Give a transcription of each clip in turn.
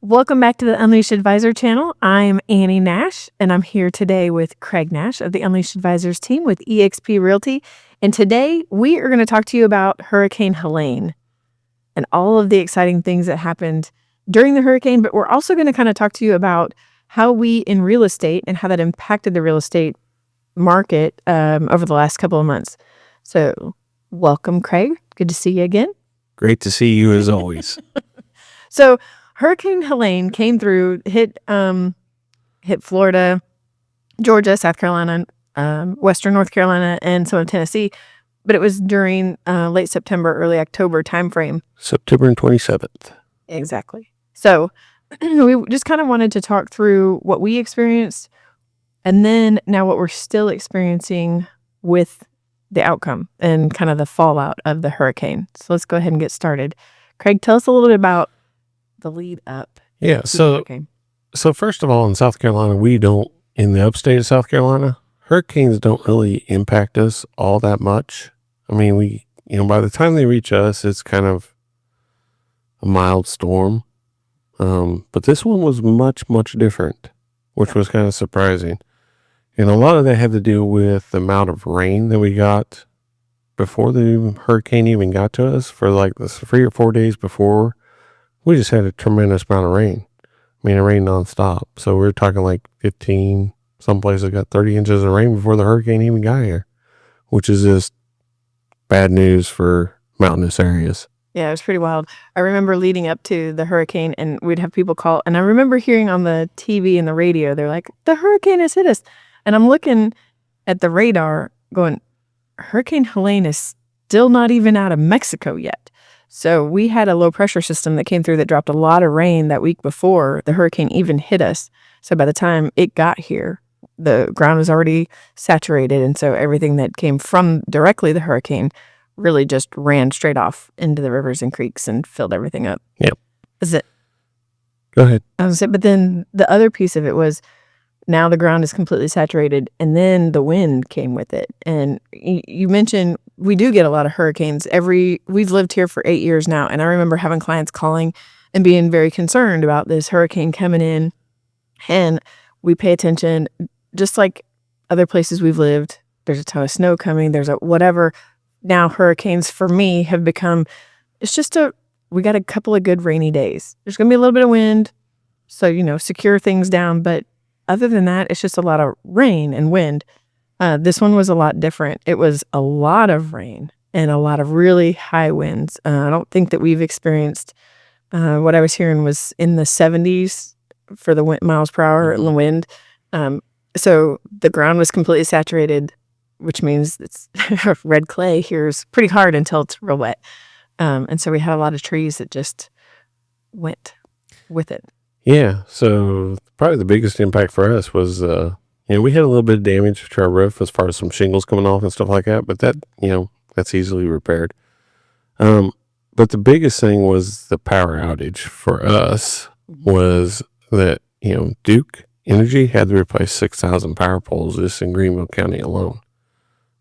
Welcome back to the Unleashed Advisor channel. I'm Annie Nash, and I'm here today with Craig Nash of the Unleashed Advisors team with eXp Realty. And today we are going to talk to you about Hurricane Helene and all of the exciting things that happened during the hurricane. But we're also going to kind of talk to you about how we in real estate and how that impacted the real estate market over the last couple of months. So welcome, Craig. Good to see you again. Great to see you as always. So Hurricane Helene came through, hit Florida, Georgia, South Carolina, Western North Carolina, and some of Tennessee. But it was during late September, early October timeframe. September 27th. Exactly. So we just kind of wanted to talk through what we experienced and then now what we're still experiencing with the outcome and kind of the fallout of the hurricane. So let's go ahead and get started. Craig, tell us a little bit about the lead up. Yeah. So first of all, in South Carolina, in the upstate of South Carolina, hurricanes don't really impact us all that much. I mean, by the time they reach us, it's kind of a mild storm. But this one was much, much different, which was kind of surprising. And a lot of that had to do with the amount of rain that we got before the hurricane even got to us. For like the 3 or 4 days before, we just had a tremendous amount of rain. I mean, it rained nonstop. So we're talking like 15, some places got 30 inches of rain before the hurricane even got here, which is just bad news for mountainous areas. Yeah, it was pretty wild. I remember leading up to the hurricane and we'd have people call. And I remember hearing on the TV and the radio, they're like, the hurricane has hit us. And I'm looking at the radar going, Hurricane Helene is still not even out of Mexico yet. So we had a low pressure system that came through that dropped a lot of rain that week before the hurricane even hit us. So by the time it got here, the ground was already saturated. And so everything that came from directly the hurricane really just ran straight off into the rivers and creeks and filled everything up. Yep. Is it? Go ahead. But then the other piece of it was now the ground is completely saturated and then the wind came with it. And you mentioned we do get a lot of hurricanes. We've lived here for 8 years now. And I remember having clients calling and being very concerned about this hurricane coming in. And we pay attention, just like other places we've lived. There's a ton of snow coming. There's a whatever. Now hurricanes for me have become, we got a couple of good rainy days. There's going to be a little bit of wind. So, secure things down. But other than that, it's just a lot of rain and wind. This one was a lot different. It was a lot of rain and a lot of really high winds. I don't think that we've experienced, what I was hearing was in the 70s for the miles per hour in the wind. So the ground was completely saturated, which means it's red clay here is pretty hard until it's real wet. And so we had a lot of trees that just went with it. Yeah. So probably the biggest impact for us was, we had a little bit of damage to our roof as far as some shingles coming off and stuff like that, but that, that's easily repaired. But the biggest thing was the power outage for us was that, Duke Energy had to replace 6,000 power poles just in Greenville County alone.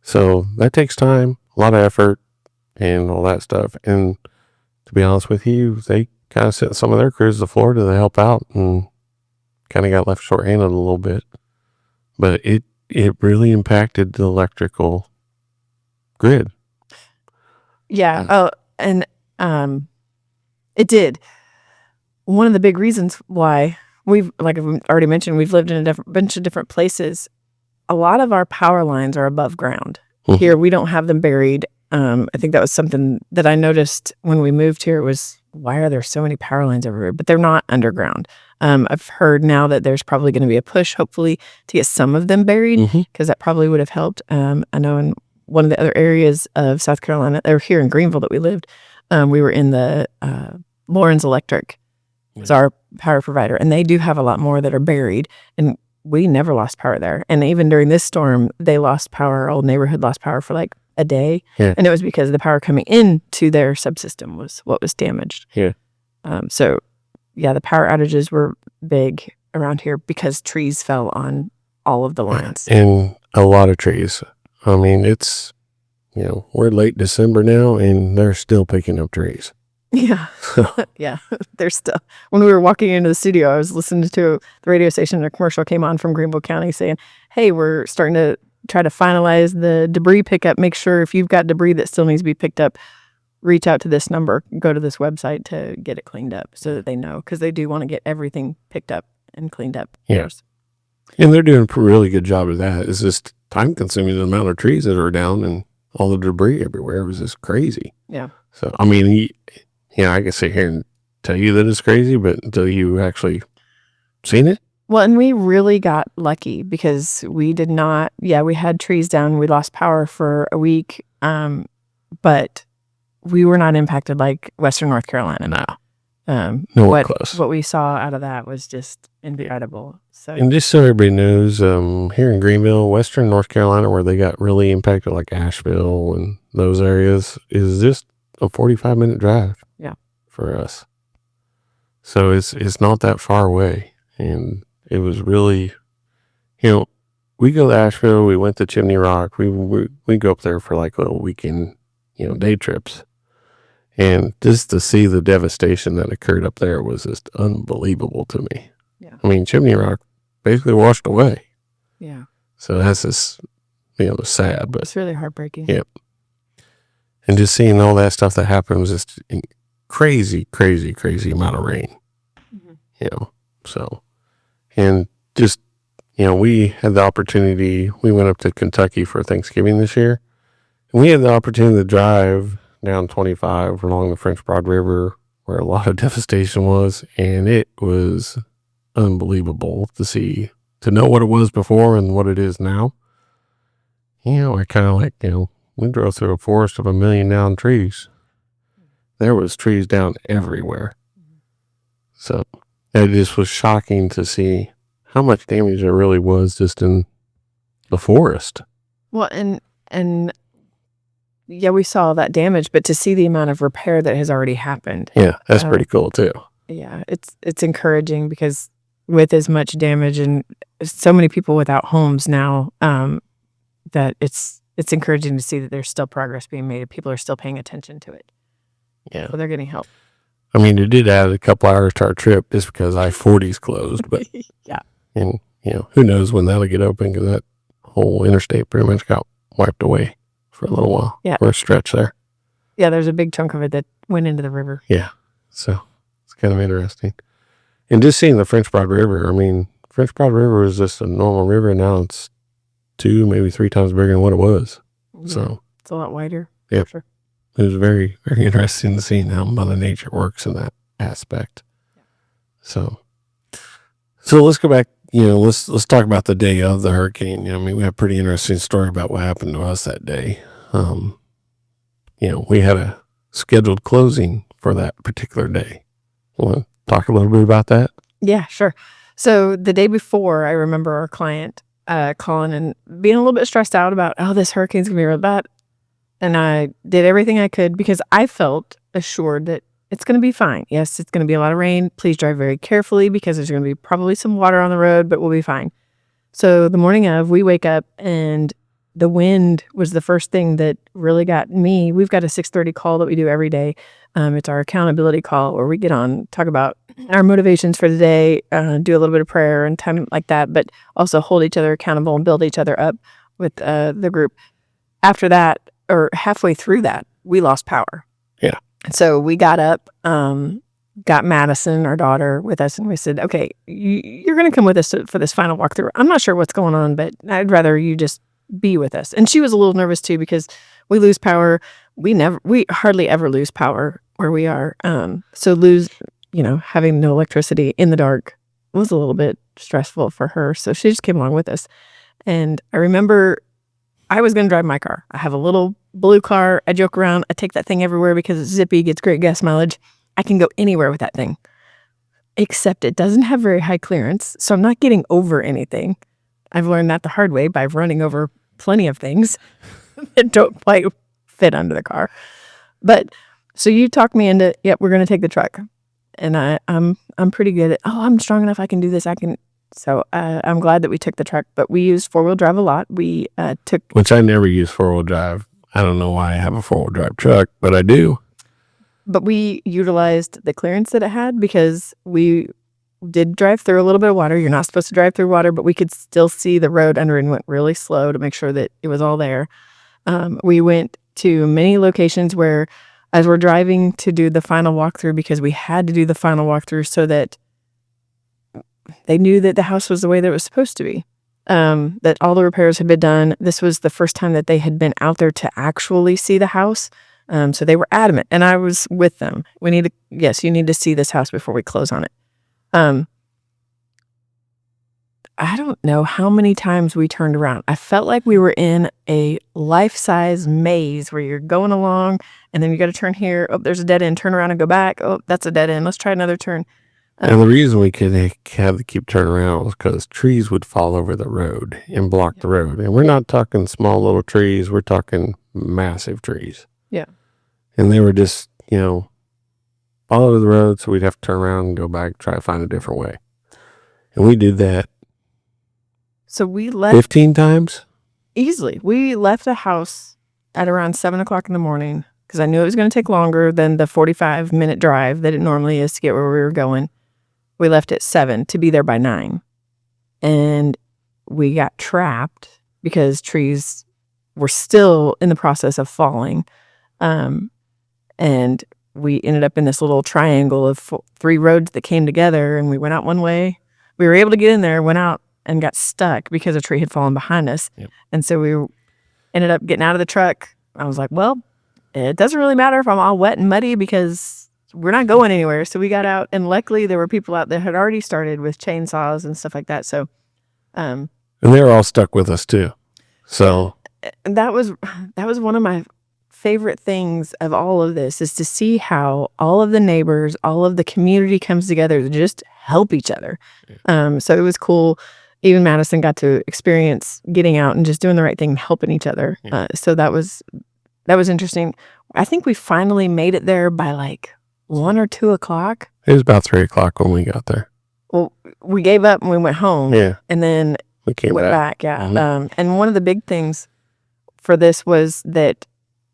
So that takes time, a lot of effort and all that stuff. And to be honest with you, they kind of sent some of their crews to Florida to help out and kind of got left shorthanded a little bit. But it really impacted the electrical grid. Yeah. Oh, and it did. One of the big reasons why like I've already mentioned, we've lived in a bunch of different places. A lot of our power lines are above ground. Mm-hmm. Here, we don't have them buried. I think that was something that I noticed when we moved here was, why are there so many power lines everywhere? But they're not underground. I've heard now that there's probably going to be a push, hopefully, to get some of them buried, because that probably would have helped. I know in one of the other areas of South Carolina, or here in Greenville that we lived, we were in the Lawrence Electric was our power provider, and they do have a lot more that are buried, and we never lost power there. And even during this storm, they lost power. Our old neighborhood lost power for like a day, and it was because the power coming into their subsystem was what was damaged. So the power outages were big around here because trees fell on all of the lines. And a lot of trees. I mean, it's, we're late December now and they're still picking up trees. Yeah. Yeah. There's still, when we were walking into the studio, I was listening to the radio station and a commercial came on from Greenville County saying, hey, we're starting to try to finalize the debris pickup. Make sure if you've got debris that still needs to be picked up, reach out to this number, go to this website to get it cleaned up so that they know, because they do want to get everything picked up and cleaned up. Yeah. And they're doing a really good job of that. It's just time consuming, the amount of trees that are down and all the debris everywhere. It was just crazy. Yeah. So, I mean, I can sit here and tell you that it's crazy, but until you actually seen it. Well, and we really got lucky because we did not, we had trees down. We lost power for a week, but we were not impacted like Western North Carolina. No. Nowhere close. What we saw out of that was just incredible. So, and just so everybody knows, here in Greenville, Western North Carolina, where they got really impacted, like Asheville and those areas, is just a 45-minute drive. Yeah. For us. So it's not that far away. And it was really, we go to Asheville, we went to Chimney Rock, we go up there for like little weekend, day trips. And just to see the devastation that occurred up there was just unbelievable to me. Yeah. I mean, Chimney Rock basically washed away. Yeah. So that's just, sad, but it's really heartbreaking. Yep. And just seeing all that stuff that happened was just crazy amount of rain. Mm-hmm. So, and just, we had the opportunity, we went up to Kentucky for Thanksgiving this year, and we had the opportunity to drive down 25 along the French Broad River where a lot of devastation was, and it was unbelievable to know what it was before and what it is now. I kind of like, we drove through a forest of 1 million down trees. There was trees down everywhere. So it just was shocking to see how much damage there really was just in the forest. Well, and we saw that damage, but to see the amount of repair that has already happened. Yeah, that's pretty cool too. Yeah, it's encouraging because with as much damage and so many people without homes now, that it's encouraging to see that there's still progress being made. People are still paying attention to it. Yeah. So they're getting help. I mean, it did add a couple hours to our trip just because I-40's closed, but yeah. And, who knows when that'll get open, because that whole interstate pretty much got wiped away for a little while. Yeah. For a stretch there. Yeah, there's a big chunk of it that went into the river. Yeah. So it's kind of interesting. And just seeing the French Broad River, I mean, French Broad River is just a normal river. Now it's 2, maybe 3 times bigger than what it was. Yeah, so it's a lot wider. Yeah. Sure. It was very, very interesting to see how Mother Nature works in that aspect. Yeah. So let's go back, let's talk about the day of the hurricane. I mean, we have a pretty interesting story about what happened to us that day. We had a scheduled closing for that particular day. Want to talk a little bit about that? Yeah, sure. So the day before, I remember our client calling and being a little bit stressed out about, this hurricane's going to be real bad. And I did everything I could because I felt assured that it's going to be fine. Yes, it's going to be a lot of rain. Please drive very carefully because there's going to be probably some water on the road, but we'll be fine. So the morning of, we wake up and the wind was the first thing that really got me. We've got a 6:30 call that we do every day. It's our accountability call where we get on, talk about our motivations for the day, do a little bit of prayer and time like that, but also hold each other accountable and build each other up with the group. After that, or halfway through that, we lost power. Yeah. So we got up, got Madison, our daughter, with us, and we said, okay, you're going to come with us for this final walkthrough. I'm not sure what's going on, but I'd rather you just be with us. And she was a little nervous too because we lose power. We hardly ever lose power where we are. So having no electricity in the dark was a little bit stressful for her. So she just came along with us. And I remember I was going to drive my car. I have a little blue car. I joke around. I take that thing everywhere because it's zippy, gets great gas mileage. I can go anywhere with that thing, except it doesn't have very high clearance. So I'm not getting over anything. I've learned that the hard way by running over plenty of things that don't quite fit under the car. But so you talked me into, we're going to take the truck. And I'm pretty good at, I'm strong enough. I can do this. So I'm glad that we took the truck, but we used 4-wheel drive a lot. We took... Which I never use 4-wheel drive. I don't know why I have a 4-wheel drive truck, but I do. But we utilized the clearance that it had because we did drive through a little bit of water. You're not supposed to drive through water, but we could still see the road under and went really slow to make sure that it was all there. We went to many locations where, as we're driving to do the final walkthrough, because we had to do the final walkthrough so that they knew that the house was the way that it was supposed to be, that all the repairs had been done. This was the first time that they had been out there to actually see the house. So they were adamant, and I was with them. You need to see this house before we close on it. I don't know how many times we turned around. I felt like we were in a life-size maze where you're going along and then you got to turn here. Oh, there's a dead end. Turn around and go back. Oh, that's a dead end. Let's try another turn. And the reason we could have to keep turning around was because trees would fall over the road and block the road. And we're not talking small little trees. We're talking massive trees. Yeah. And they were just, all over the road. So we'd have to turn around and go back, try to find a different way. And we did that. So we left 15 times? Easily. We left the house at around 7 o'clock in the morning because I knew it was going to take longer than the 45-minute drive that it normally is to get where we were going. We left at 7 to be there by 9. And we got trapped because trees were still in the process of falling. And we ended up in this little triangle of 3 roads that came together, and we went out one way. We were able to get in there, went out, and got stuck because a tree had fallen behind us. Yep. And so we ended up getting out of the truck. I was like, well, it doesn't really matter if I'm all wet and muddy because we're not going anywhere. So we got out, and luckily there were people out that had already started with chainsaws and stuff like that. So, and they were all stuck with us too. So that was one of my favorite things of all of this, is to see how all of the neighbors, all of the community comes together to just help each other. So it was cool. Even Madison got to experience getting out and just doing the right thing and helping each other. So that was interesting. I think we finally made it there by like 1 or 2 o'clock. It was about 3 o'clock when we got there. Well, we gave up and we went home. Yeah. And then we came back. Yeah. Mm-hmm. And one of the big things for this was that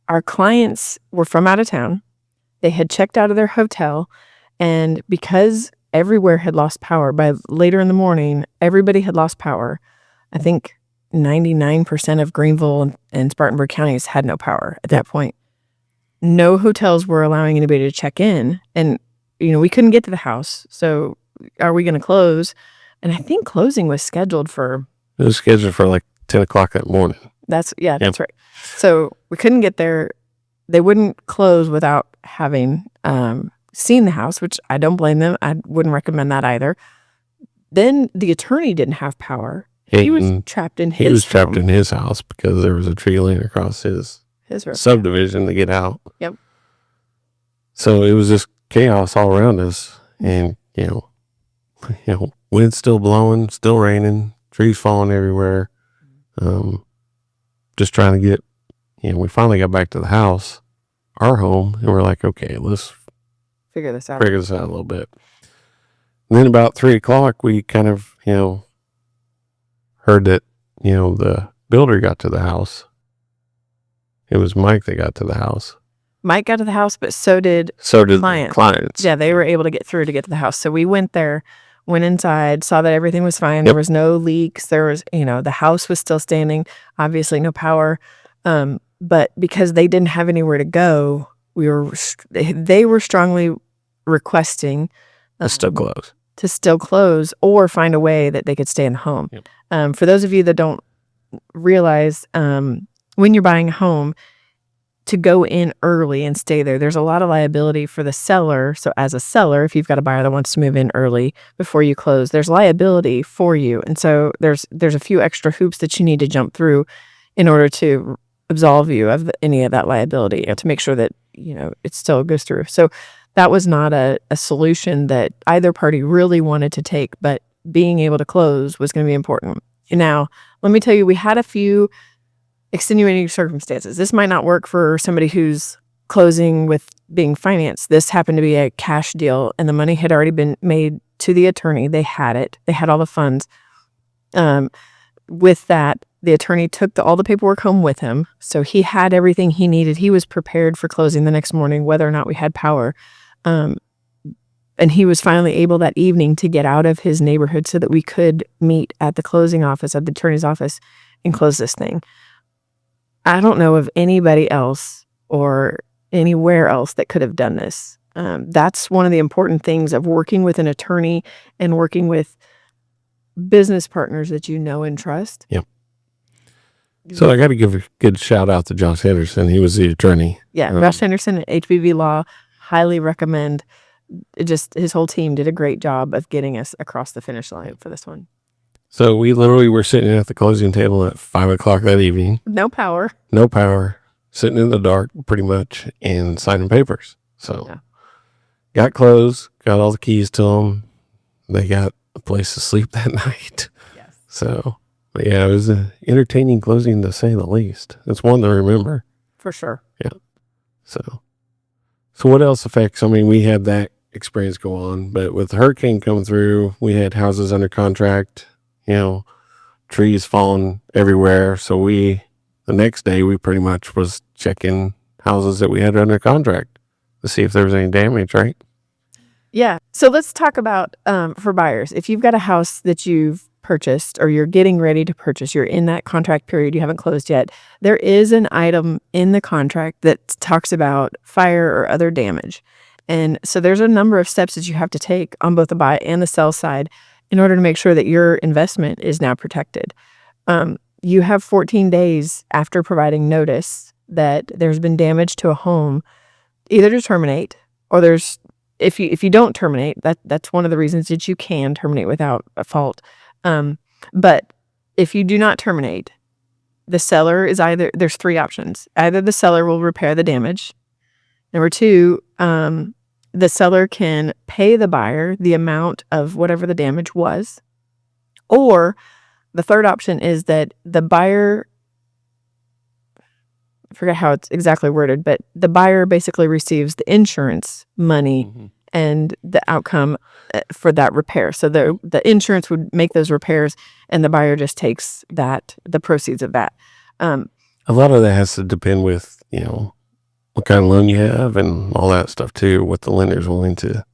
our clients were from out of town. They had checked out of their hotel, and because everywhere had lost power by later in the morning, everybody had lost power. I think 99% of Greenville and Spartanburg counties had no power at that point. No hotels were allowing anybody to check in, and we couldn't get to the house. So are we going to close? And I think closing was scheduled for like 10 o'clock that morning. That's right. So we couldn't get there. They wouldn't close without having seen the house, which I don't blame them. I wouldn't recommend that either. Then the attorney didn't have power. He was trapped in his house because there was a tree laying across his subdivision to get out. Yep. So it was just chaos all around us, and wind still blowing, still raining, trees falling everywhere. Just trying to get, we finally got back to the house, our home, and we're like, okay, let's figure this out a little bit. And then about 3 o'clock, we kind of, heard that, the builder got to the house. It was Mike that got to the house. Mike got to the house, but so did clients. Yeah, they were able to get through to get to the house. So we went there, went inside, saw that everything was fine. Yep. There was no leaks. There was, the house was still standing. Obviously, no power. But because they didn't have anywhere to go, they were strongly requesting to still close or find a way that they could stay in the home. Yep. For those of you that don't realize, when you're buying a home, to go in early and stay there, there's a lot of liability for the seller. So as a seller, if you've got a buyer that wants to move in early before you close, there's liability for you. And so there's a few extra hoops that you need to jump through in order to absolve you of any of that liability, to make sure that, it still goes through. So that was not a solution that either party really wanted to take, but being able to close was going to be important. Now, let me tell you, we had a few extenuating circumstances. This might not work for somebody who's closing with being financed. This happened to be a cash deal, and the money had already been made to the attorney. They had it. They had all the funds. With that, The attorney took all the paperwork home with him, so he had everything he needed. He was prepared for closing the next morning, whether or not we had power. And he was finally able that evening to get out of his neighborhood so that we could meet at the closing office, at the attorney's office, and close this thing. I don't know of anybody else or anywhere else that could have done this. That's one of the important things of working with an attorney and working with business partners that you know and trust. Yep. So I got to give a good shout out to Josh Henderson. He was the attorney. Yeah, Josh Henderson at HBV Law, highly recommend. His whole team did a great job of getting us across the finish line for this one. So we literally were sitting at the closing table at 5:00 that evening. No power, sitting in the dark pretty much and signing papers. So got closed, got all the keys to them. They got a place to sleep that night. Yes. So, but yeah, it was an entertaining closing to say the least. It's one to remember. For sure. Yeah. So what else affects? I mean, we had that experience go on, but with the hurricane coming through, we had houses under contract, trees falling everywhere. So the next day we pretty much was checking houses that we had under contract to see if there was any damage, right? Yeah. So let's talk about, for buyers, if you've got a house that you've purchased or you're getting ready to purchase, you're in that contract period, you haven't closed yet, there is an item in the contract that talks about fire or other damage. And so there's a number of steps that you have to take on both the buy and the sell side in order to make sure that your investment is now protected. You have 14 days after providing notice that there's been damage to a home, either to terminate or if you don't terminate, that's one of the reasons that you can terminate without a fault. But if you do not terminate, the seller there's three options. Either the seller will repair the damage. Number two, the seller can pay the buyer the amount of whatever the damage was. Or the third option is that the buyer, I forget how it's exactly worded, but the buyer basically receives the insurance money and the outcome for that repair. So the insurance would make those repairs and the buyer just takes the proceeds of that. A lot of that has to depend with, what kind of loan you have and all that stuff too, what the lender's willing to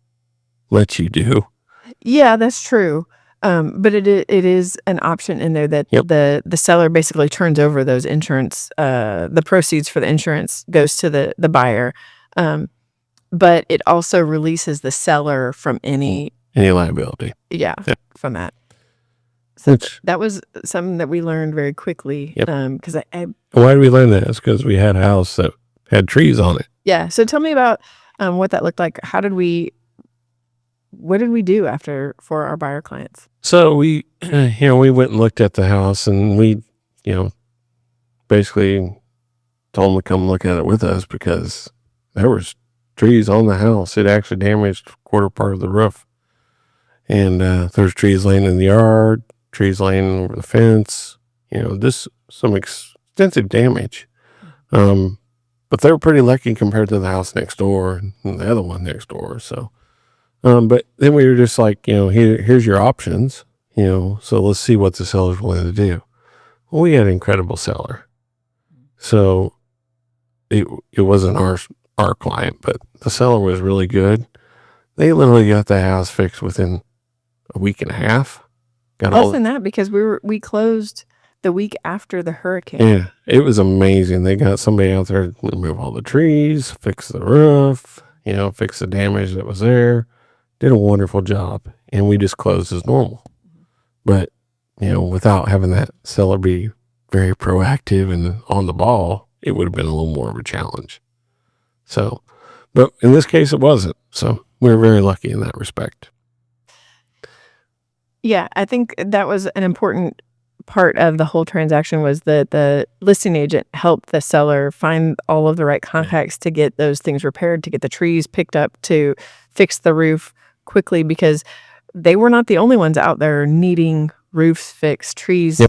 let you do. Yeah, that's true. But it is an option in there that the seller basically turns over those insurance, the proceeds for the insurance goes to the buyer. But it also releases the seller from any liability. Yeah, from that. So that was something that we learned very quickly. Because why did we learn that? It's because we had a house that had trees on it. Yeah. So tell me about what that looked like. What did we do for our buyer clients? So we went and looked at the house and we, basically told them to come look at it with us because there was trees on the house. It actually damaged a quarter part of the roof. And there's trees laying in the yard, trees laying over the fence, some extensive damage. But they were pretty lucky compared to the house next door and the other one next door. So, but then we were just like, here's your options, so let's see what the seller's willing to do. Well, we had an incredible seller. So it wasn't our client, but the seller was really good. They literally got the house fixed within a week and a half. Less than that because we closed the week after the hurricane. Yeah, it was amazing. They got somebody out there to remove all the trees, fix the roof, fix the damage that was there. Did a wonderful job, and we just closed as normal. But, without having that seller be very proactive and on the ball, it would have been a little more of a challenge. So, but in this case, it wasn't. So we were very lucky in that respect. Yeah, I think that was an important part of the whole transaction was that the listing agent helped the seller find all of the right contacts to get those things repaired, to get the trees picked up, to fix the roof quickly, because they were not the only ones out there needing roofs fixed, trees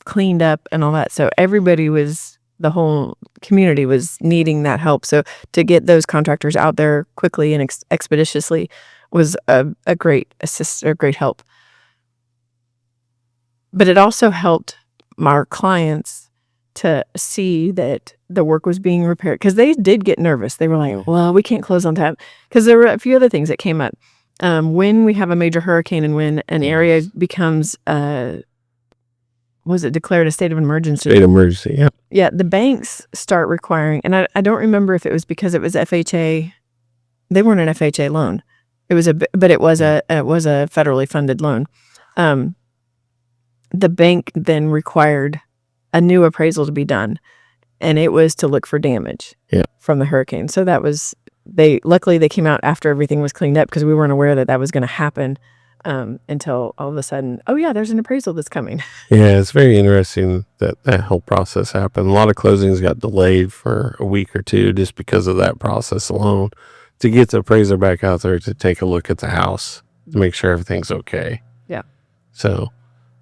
cleaned up and all that. So the whole community was needing that help. So to get those contractors out there quickly and expeditiously was a great help. But it also helped our clients to see that the work was being repaired, because they did get nervous. They were like, well, we can't close on time, because there were a few other things that came up. When we have a major hurricane and when an area becomes, was it declared a state of emergency? State of emergency, yeah. Yeah, the banks start requiring, and I don't remember if it was because it was FHA. They weren't an FHA loan. It was but it was a federally funded loan. The bank then required a new appraisal to be done, and it was to look for damage from the hurricane. So that was, luckily they came out after everything was cleaned up, because we weren't aware that was going to happen until all of a sudden, oh yeah, there's an appraisal that's coming. Yeah, it's very interesting that whole process happened. A lot of closings got delayed for a week or two just because of that process alone, to get the appraiser back out there to take a look at the house to make sure everything's okay. Yeah. So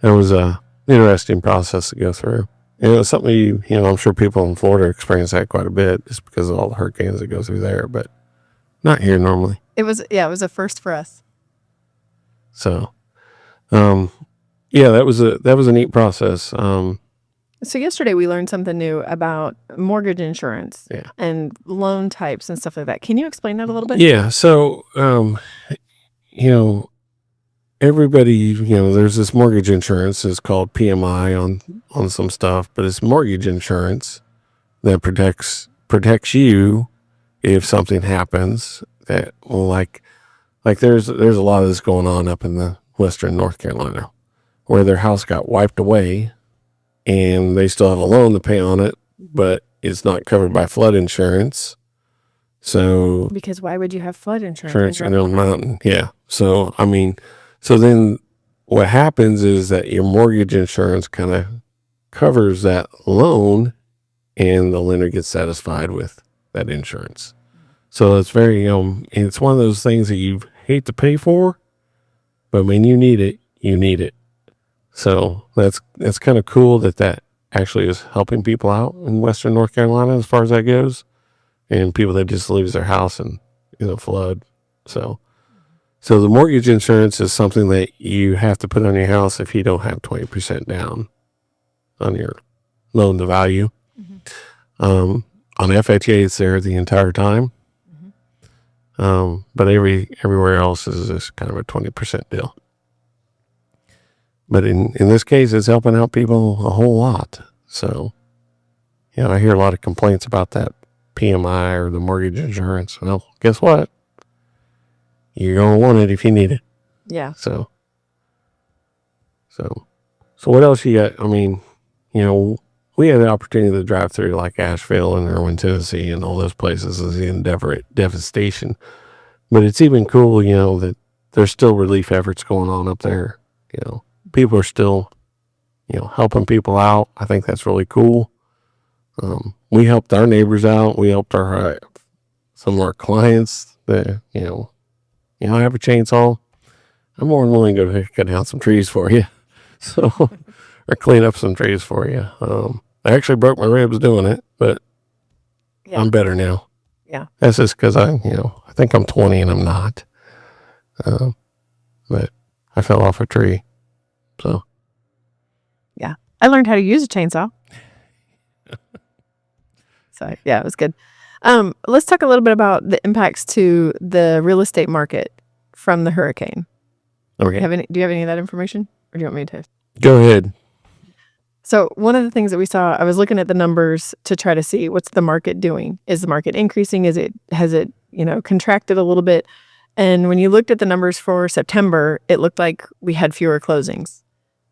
it was a interesting process to go through. And it was something I'm sure people in Florida experience that quite a bit just because of all the hurricanes that go through there, but not here normally. It was a first for us. So, that was a neat process. So yesterday we learned something new about mortgage insurance and loan types and stuff like that. Can you explain that a little bit? Yeah. So, everybody, there's this mortgage insurance. It's called PMI on some stuff, but it's mortgage insurance that protects you if something happens that, well, like there's a lot of this going on up in the western North Carolina, where their house got wiped away and they still have a loan to pay on it, but it's not covered by flood insurance. So because why would you have flood insurance? In a mountain? Yeah. So so then what happens is that your mortgage insurance kind of covers that loan, and the lender gets satisfied with that insurance. So it's very it's one of those things that you hate to pay for, but when you need it, you need it. So that's kind of cool that actually is helping people out in western North Carolina as far as that goes, and people that just lose their house and flood. So the mortgage insurance is something that you have to put on your house if you don't have 20% down on your loan to value. Mm-hmm. On FHA, it's there the entire time. But everywhere else is just kind of a 20% deal. But in this case, it's helping out people a whole lot. So, I hear a lot of complaints about that PMI or the mortgage insurance. Well, guess what? You're going to want it if you need it. Yeah. So what else you got? We had the opportunity to drive through like Asheville and Irwin, Tennessee, and all those places and see the devastation. But it's even cool, that there's still relief efforts going on up there. People are still, helping people out. I think that's really cool. We helped our neighbors out. We helped some of our clients that, I have a chainsaw. I'm more than willing to cut down some trees for you. So, or clean up some trees for you. I actually broke my ribs doing it, but I'm better now. Yeah. That's just because I think I'm 20 and I'm not. But I fell off a tree. So. Yeah. I learned how to use a chainsaw. So, yeah, it was good. Let's talk a little bit about the impacts to the real estate market from the hurricane. Okay. Do you have any of that information, or do you want me to? Go ahead. So one of the things that we saw, I was looking at the numbers to try to see what's the market doing. Is the market increasing? Has it contracted a little bit? And when you looked at the numbers for September, it looked like we had fewer closings.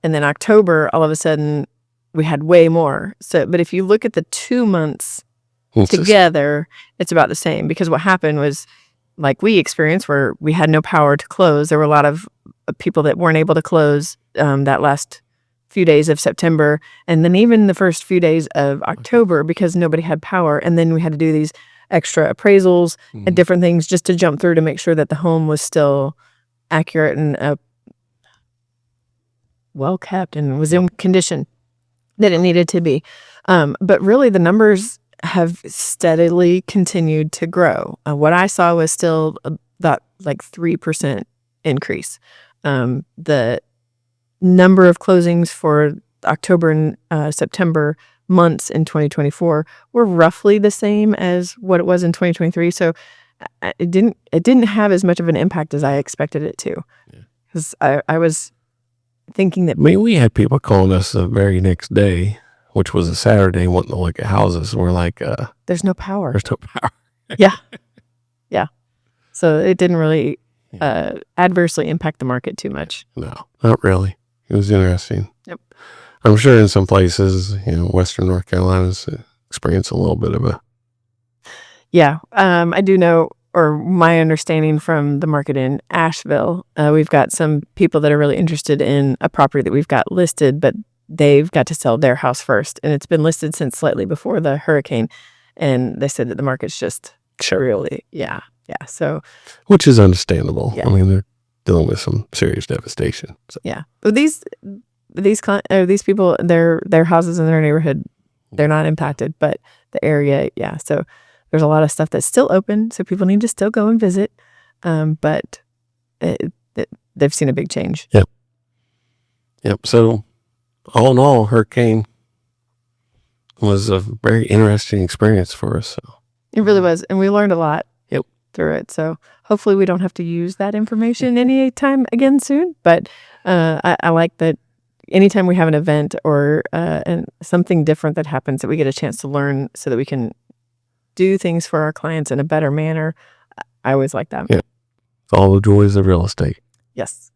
And then October, all of a sudden, we had way more. So, but if you look at the 2 months together, it's about the same, because what happened was, like we experienced, where we had no power to close. There were a lot of people that weren't able to close that last few days of September, and then even the first few days of October, because nobody had power. And then we had to do these extra appraisals and different things just to jump through to make sure that the home was still accurate and well kept and was in condition that it needed to be. But really the numbers have steadily continued to grow. What I saw was still that like 3% increase. The number of closings for October and September months in 2024 were roughly the same as what it was in 2023. So it didn't have as much of an impact as I expected it to. Because I was thinking that I mean, we had people calling us the very next day, which was a Saturday, wanting to look at houses. And we're like, there's no power. there's no power. Yeah. So it didn't really adversely impact the market too much. No, not really. It was interesting. Yep. I'm sure in some places, Western North Carolina's experienced a little bit of a. Yeah. I do know, or my understanding from the market in Asheville, we've got some people that are really interested in a property that we've got listed, but they've got to sell their house first. And it's been listed since slightly before the hurricane. And they said that the market's just really, yeah. So, which is understandable. Yeah. I mean, they're dealing with some serious devastation. So. Yeah. But these people, their houses in their neighborhood, they're not impacted, but the area, yeah. So there's a lot of stuff that's still open, so people need to still go and visit. But they've seen a big change. Yep. So all in all, hurricane was a very interesting experience for us. So. It really was, and we learned a lot. Yep. Through it. So hopefully we don't have to use that information any time again soon. But I like that anytime we have an event or and something different that happens, that we get a chance to learn so that we can do things for our clients in a better manner. I always like that. Yeah. It's all the joys of real estate. Yes.